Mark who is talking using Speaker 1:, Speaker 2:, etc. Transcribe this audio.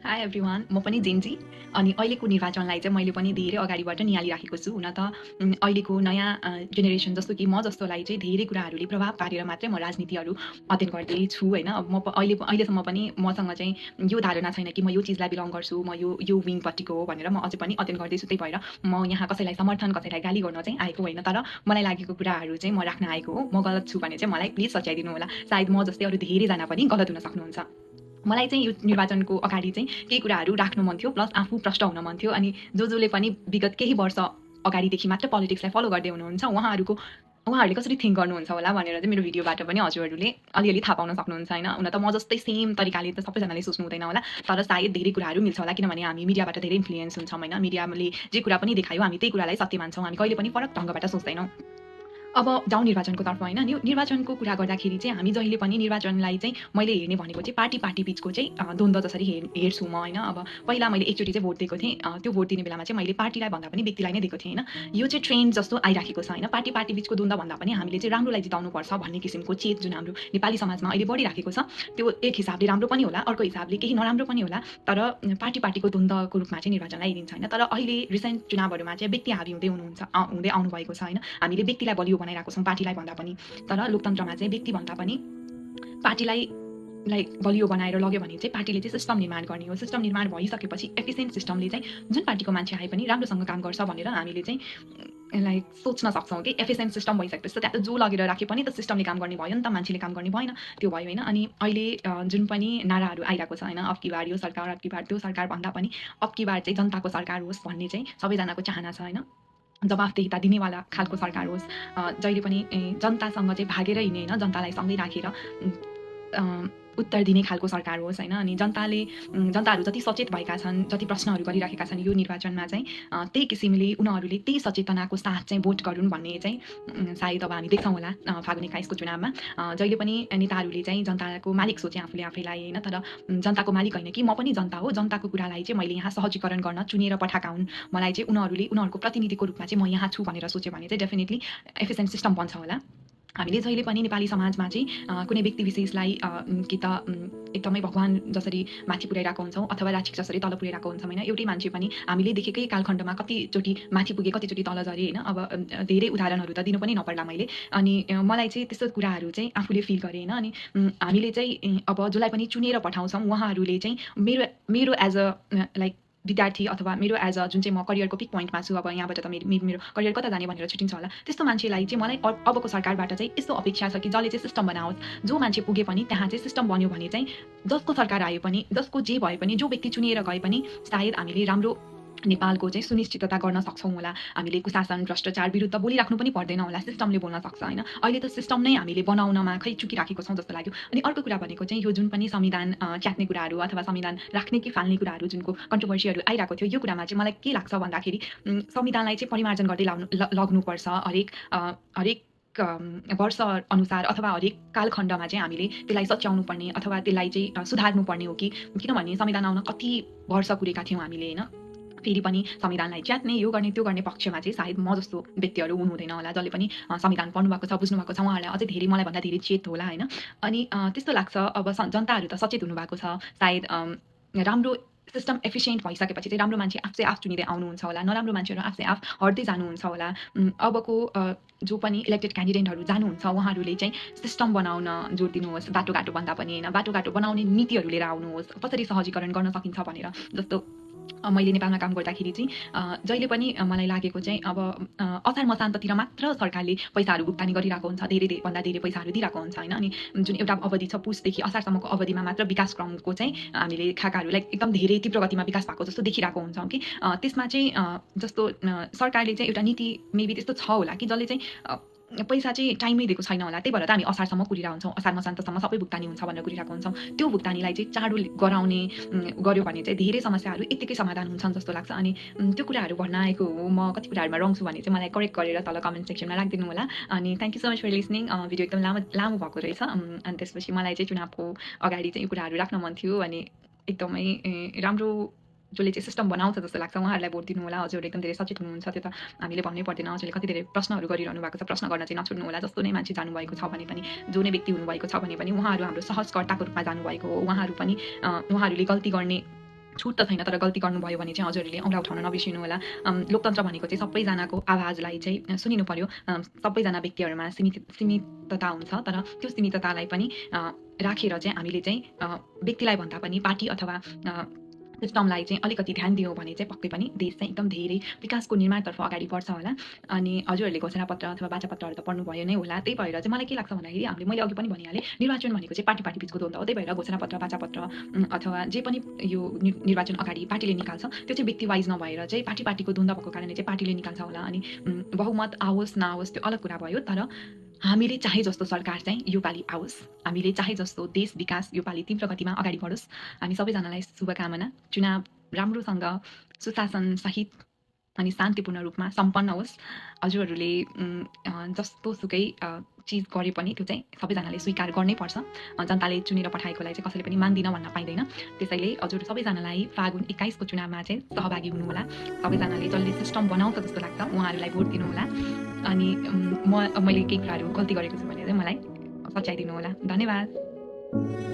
Speaker 1: High everyone, म पनि Gen Z अनि अहिलेको निर्वाचनलाई चाहिँ मैले पनि धेरै अगाडिबाट निहालिराखेको छु। हुन त अहिलेको नयाँ जेनेरेसन जस्तो कि म जस्तोलाई चाहिँ धेरै कुराहरूले प्रभाव पारेर मात्रै म राजनीतिहरू अध्ययन गर्दैछु होइन। अब म अहिलेसम्म पनि मसँग चाहिँ यो धारणा छैन कि म यो चिजलाई बिलङ गर्छु, म यो विङपट्टिको हो भनेर म अझै पनि अध्ययन गर्दैछु। त्यही भएर म यहाँ कसैलाई समर्थन, कसैलाई गाली गर्न चाहिँ आएको होइन। तर मलाई लागेको कुराहरू चाहिँ म राख्न आएको हो। म गलत छु भने चाहिँ मलाई प्लिज सच्याइदिनु होला। सायद म जस्तै अरू धेरैजना पनि गलत हुन सक्नुहुन्छ। मलाई चाहिँ यो निर्वाचनको अगाडि चाहिँ केही कुराहरू राख्नु मन थियो, प्लस आफू प्रष्ट हुन मन थियो। अनि जसले पनि विगत केही वर्ष अगाडिदेखि मात्र पोलिटिक्सलाई फलो गर्दै हुनुहुन्छ, उहाँहरूले कसरी थिङ्क गर्नुहुन्छ होला भनेर चाहिँ मेरो भिडियोबाट पनि हजुरहरूले अलिअलि थाहा पाउन सक्नुहुन्छ होइन। हुन त म जस्तै सेम तरिकाले त सबैजनाले सोच्नु हुँदैन होला, तर सायद धेरै कुराहरू मिल्छ होला, किनभने हामी मिडियाबाट धेरै इन्फ्लुएन्स हुन्छौँ होइन। मिडियाले जे कुरा पनि देखायो हामी त्यही कुरालाई सत्य मान्छौँ। हामी कहिले पनि फरक ढङ्गबाट सोच्दैनौँ। अब जाउँ निर्वाचनको तर्फ होइन। निर्वाचनको कुरा गर्दाखेरि चाहिँ हामी जहिले पनि निर्वाचनलाई चाहिँ मैले हेर्ने भनेको चाहिँ पार्टी बिचको चाहिँ द्वन्द्व जसरी हेर्छु म होइन। अब पहिला मैले एकचोटि चाहिँ भोट दिएको थिएँ। त्यो भोट दिने बेलामा चाहिँ मैले पार्टीलाई भन्दा पनि व्यक्तिलाई नै दिएको थिएँ होइन। यो चाहिँ ट्रेन्ड जस्तो आइराखेको छ होइन। पार्टी बिचको द्वन्द्व भन्दा पनि हामीले चाहिँ राम्रोलाई जिताउनुपर्छ भन्ने किसिमको चेत जुन हाम्रो नेपाली समाजमा अहिले बढिराखेको छ, त्यो एक हिसाबले राम्रो पनि होला, अर्को हिसाबले केही नराम्रो पनि होला। तर पार्टीको द्वन्द्वको रूपमा चाहिँ निर्वाचनलाई हेरिन्छ होइन। तर अहिले रिसेन्ट चुनावहरूमा चाहिँ व्यक्ति हावी हुँदै आउनुभएको छ होइन। हामीले व्यक्तिलाई बलियो बनाइरहेको छौँ पार्टीलाई भन्दा पनि। तर लोकतन्त्रमा चाहिँ व्यक्ति भन्दा पनि पार्टीलाई बलियो बनाएर लग्यो भने चाहिँ पार्टीले चाहिँ सिस्टम निर्माण गर्ने हो। सिस्टम निर्माण भइसकेपछि एफिसियन्ट सिस्टमले चाहिँ जुन पार्टीको मान्छे आए पनि राम्रोसँग काम गर्छ भनेर हामीले चाहिँ सोच्न सक्छौँ कि एफिसियन्ट सिस्टम भइसकेपछि त्यहाँ त जो लगेर राखे पनि त सिस्टमले काम गर्ने भयो नि त, मान्छेले काम गर्ने भएन, त्यो भयो होइन। अनि अहिले जुन पनि नाराहरू आइरहेको छ होइन, अब की बार यो सरकार, अब की बार त्यो सरकार भन्दा पनि अब की बार चाहिँ जनताको सरकार होस् भन्ने चाहिँ सबैजनाको चाहना छ होइन। जवाफदेहिता दिनेवाला खालको सरकार होस्, जहिले पनि जनतासँग चाहिँ भागेर हिँड्ने होइन, जनतालाई सँगै राखेर उत्तर दिने खालको सरकार होस् होइन। अनि जनताहरू जति सचेत भएका छन्, जति प्रश्नहरू गरिराखेका छन् यो निर्वाचनमा चाहिँ त्यही किसिमले उनीहरूले त्यही सचेतनाको साथ चाहिँ भोट गरून् भन्ने चाहिँ सायद अब हामी देख्छौँ होला फागुन 21को चुनावमा। जहिले पनि नेताहरूले चाहिँ जनताको मालिक सोचे आफूले आफैलाई होइन, तर जनताको मालिक होइन कि म पनि जनता हो, जनताको कुरालाई चाहिँ मैले यहाँ सहजीकरण गर्न चुनेर पठाएका हुन्, मलाई चाहिँ उनीहरूको प्रतिनिधिको रूपमा चाहिँ म यहाँ छु भनेर सोच्यो भने चाहिँ डेफिनेटली एफिसियन्ट सिस्टम बन्छ होला। हामीले जहिले पनि नेपाली समाजमा चाहिँ कुनै व्यक्ति विशेषलाई कि त एकदमै भगवान जसरी माथि पुर्याइरहेको हुन्छौँ अथवा राक्षस जसरी तल पुर्याइरहेको हुन्छौँ होइन। एउटै मान्छे पनि हामीले देखेकै कालखण्डमा कतिचोटि माथि पुगे, कतिचोटि तल झरे होइन। अब धेरै उदाहरणहरू त दिनु पनि नपर्ला मैले। अनि मलाई चाहिँ त्यस्तो कुराहरू चाहिँ आफूले फिल गरेँ होइन। अनि हामीले चाहिँ अब जसलाई पनि चुनेर पठाउँछौँ उहाँहरूले चाहिँ मेरो एज अ विद्यार्थी अथवा मेरो एज अ जुन चाहिँ म करियरको पिक पोइन्टमा छु, अब यहाँबाट त मेरो करियर कता जाने भनेर छुटिन्छ होला, त्यस्तो मान्छेलाई चाहिँ मलाई अबको सरकारबाट चाहिँ यस्तो अपेक्षा छ कि जसले चाहिँ सिस्टम बनाओस्। जो मान्छे पुगे पनि त्यहाँ चाहिँ सिस्टम बन्यो भने चाहिँ जसको सरकार आयो पनि, जसको जे भए पनि, जो व्यक्ति चुनिएर गए पनि सायद हामीले राम्रो नेपालको चाहिँ सुनिश्चितता गर्न सक्छौँ होला। हामीले कुशासन भ्रष्टाचार विरुद्ध बोलिराख्नु पनि पर्दैन होला, सिस्टमले बोल्न सक्छ होइन। अहिले त सिस्टम नै हामीले बनाउनमा खै चुकिराखेको छौँ जस्तो लाग्यो। अनि अर्को कुरा भनेको चाहिँ यो जुन पनि संविधान च्यात्ने कुराहरू अथवा संविधान राख्ने कि फाल्ने कुराहरू जुनको कन्ट्रोभर्सीहरू आइरहेको थियो, यो कुरामा चाहिँ मलाई के लाग्छ भन्दाखेरि संविधानलाई चाहिँ परिमार्जन गर्दै लग्नुपर्छ हरेक वर्ष अनुसार अथवा हरेक कालखण्डमा चाहिँ हामीले त्यसलाई सच्याउनु पर्ने अथवा त्यसलाई चाहिँ सुधार्नु पर्ने हो कि, किनभने संविधान आउन कति वर्ष कुरेका थियौँ हामीले होइन। फेरि पनि संविधानलाई च्यात्ने, यो गर्ने त्यो गर्ने पक्षमा चाहिँ सायद म जस्तो व्यक्तिहरू हुनु हुँदैन होला, जसले पनि संविधान पढ्नुभएको छ, बुझ्नुभएको छ, उहाँहरूलाई अझै धेरै मलाई भन्दा धेरै चेत होला होइन। अनि त्यस्तो लाग्छ अब जनताहरू त सचेत हुनुभएको छ, सायद राम्रो सिस्टम एफिसियन्ट भइसकेपछि चाहिँ राम्रो मान्छे आफै आफ चुनिँदै आउनुहुन्छ होला, नराम्रो मान्छेहरू आफै आफ हट्दै जानुहुन्छ होला। अबको जो पनि इलेक्टेड क्यान्डिडेटहरू जानुहुन्छ उहाँहरूले चाहिँ सिस्टम बनाउन जोड दिनुहोस्, बाटोघाटो भन्दा पनि होइन, बाटोघाटो बनाउने नीतिहरू लिएर आउनुहोस्, कसरी सहजीकरण गर्न सकिन्छ भनेर। जस्तो मैले नेपालमा काम गर्दाखेरि चाहिँ जहिले पनि मलाई लागेको चाहिँ अब असार मसान्ततिर मात्र सरकारले पैसाहरू भुक्तानी गरिरहेको हुन्छ, भन्दा धेरै पैसाहरू दिइरहेको हुन्छ होइन। अनि जुन एउटा अवधि छ पुसदेखि असारसम्मको अवधिमा मात्र विकास क्रमको चाहिँ हामीले खाकाहरूलाई एकदम धेरै तीव्र गतिमा विकास भएको जस्तो देखिरहेको हुन्छौँ कि त्यसमा चाहिँ जस्तो सरकारले चाहिँ एउटा नीति मेबी त्यस्तो छ होला कि जसले चाहिँ पैसा चाहिँ टाइममै दिएको छैन होला, त्यही भएर त हामी असारसम्म कुरिरहेको हुन्छौँ, असार मसान्तसम्म सबै भुक्तानी हुन्छ भनेर कुरिरहेको हुन्छौँ। त्यो भुक्तानीलाई चाहिँ चाँडो गर्यो भने चाहिँ धेरै समस्याहरू यत्तिकै समाधान हुन्छन् जस्तो लाग्छ। अनि त्यो कुराहरू भन्न आएको हो। म कति कुराहरूमा रङ छु भने चाहिँ मलाई करेक्ट गरेर तल कमेन्ट सेक्सनमा राखिदिनु होला। अनि thank you so much for listening. Video एकदम लामो भएको रहेछ। अनि त्यसपछि मलाई चाहिँ चुनावको अगाडि चाहिँ यो कुराहरू राख्न मन थियो। अनि एकदमै राम्रो जसले चाहिँ सिस्टम बनाउँछ जस्तो लाग्छ उहाँहरूलाई भोट दिनु होला। हजुरहरू एकदम धेरै सचेत हुनुहुन्छ, त्यो त हामीले भन्नै पर्दैन। हजुरले कति धेरै प्रश्नहरू गरिरहनु भएको छ, प्रश्न गर्न चाहिँ नछोड्नु होला। जस्तो नै मान्छे जानुभएको छ भने पनि, जो नै व्यक्ति हुनुभएको छ भने पनि उहाँहरू हाम्रो सहजकर्ताको रूपमा जानुभएको हो। उहाँहरूले गल्ती गर्ने छुट त छैन, तर गल्ती गर्नुभयो भने चाहिँ हजुरहरूले औँला उठाउन नबिर्सिनु होला। लोकतन्त्र भनेको चाहिँ सबैजनाको आवाजलाई चाहिँ सुनिनु पर्यो। सबैजना व्यक्तिहरूमा सीमितता हुन्छ, तर त्यो सीमिततालाई पनि राखेर चाहिँ हामीले चाहिँ व्यक्तिलाई भन्दा पनि पार्टी अथवा सिस्टमलाई चाहिँ अलिकति ध्यान दियौँ भने चाहिँ पक्कै पनि देश चाहिँ एकदम धेरै विकासको निर्माणतर्फ अगाडि बढ्छ होला। अनि हजुरहरूले घोषणापत्र अथवा बाचापत्रहरू त पढ्नुभयो नै होला। त्यही भएर चाहिँ मलाई के लाग्छ भन्दाखेरि मैले अघि पनि भनिहालेँ, निर्वाचन भनेको चाहिँ पार्टी बिचको द्वन्द्व हो। त्यही भएर घोषणापत्र, बाचापत्र अथवा जे पनि यो निर्वाचन अगाडि पार्टीले निकाल्छ त्यो चाहिँ व्यक्ति वाइज नभएर चाहिँ पार्टीको द्वन्द्व भएको कारणले चाहिँ पार्टीले निकाल्छ होला। अनि बहुमत आओस् नआओस् त्यो अलग कुरा भयो, तर हामीले चाहे जस्तो सरकार चाहिँ योपालि आओस्, हामीले चाहे जस्तो देश विकास योपालि तीव्र गतिमा अगाडि बढोस्। हामी सबैजनालाई शुभकामना। चुनाव राम्रोसँग सुशासन सहित अनि शान्तिपूर्ण रूपमा सम्पन्न होस्। हजुरहरूले जस्तोसुकै चिज गरे पनि त्यो चाहिँ सबैजनाले स्वीकार गर्नै पर्छ। जनताले चुनेर पठाएकोलाई चाहिँ कसैले पनि मान्दिन भन्न पाइँदैन। त्यसैले हजुर सबैजनालाई फागुन 21 को चुनावमा चाहिँ सहभागी हुनुहोला। सबैजनाले जसले सिस्टम बनाउँछ जस्तो लाग्छ उहाँहरूलाई भोट दिनुहोला। अनि मैले केही कुराहरू गल्ती गरेको छु भने चाहिँ मलाई सच्याइदिनु होला। धन्यवाद।